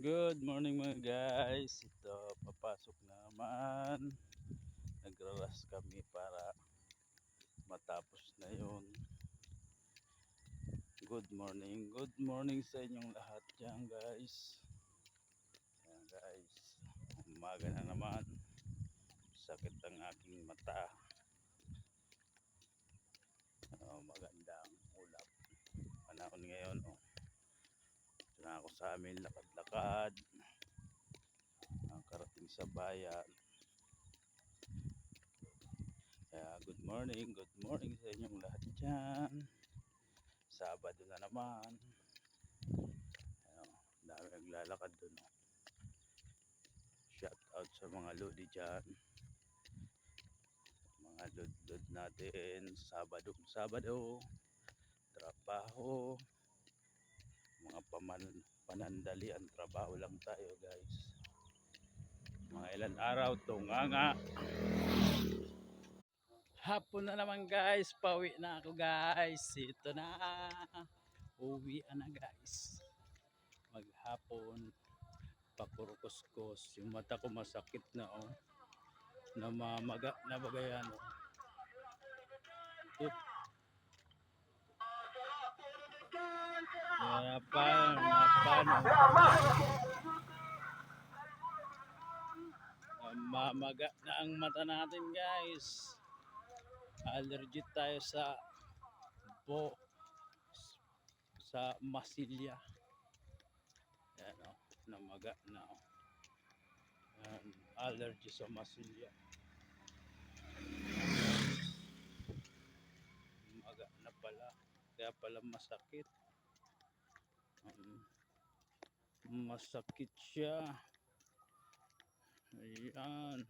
Good morning mga guys. Ito, papasok na naman. Nagraras kami para matapos na yun. Good morning. Good morning sa inyong lahat dyan guys. Ayan guys. Umaga na naman. Sakit ang aking mata. Magandang ulap. Panahon ngayon. Ito na ako sa amin. Lakad-lakad. Nakarating sa bayan. Good morning sa inyong lahat dyan. Sabado na naman. Dami naglalakad dun. Shout out sa mga lodi dyan. Mga lod natin. Sabado. Trabaho. Mga panandalian. Trabaho lang tayo guys. Mga ilan araw tunganga. Hapon na naman guys. Pauwi na ako guys. Ito na. Uwi na guys. Maghapon. Pakurukos-kos. Yung mata ko masakit na namamaga na bagayan mamaga na ang mata natin guys. Allergic tayo sa masilya. Ayan namaga na allergy sa masilya. Maga na pala. Kaya pala masakit. Masakit siya. Ayan.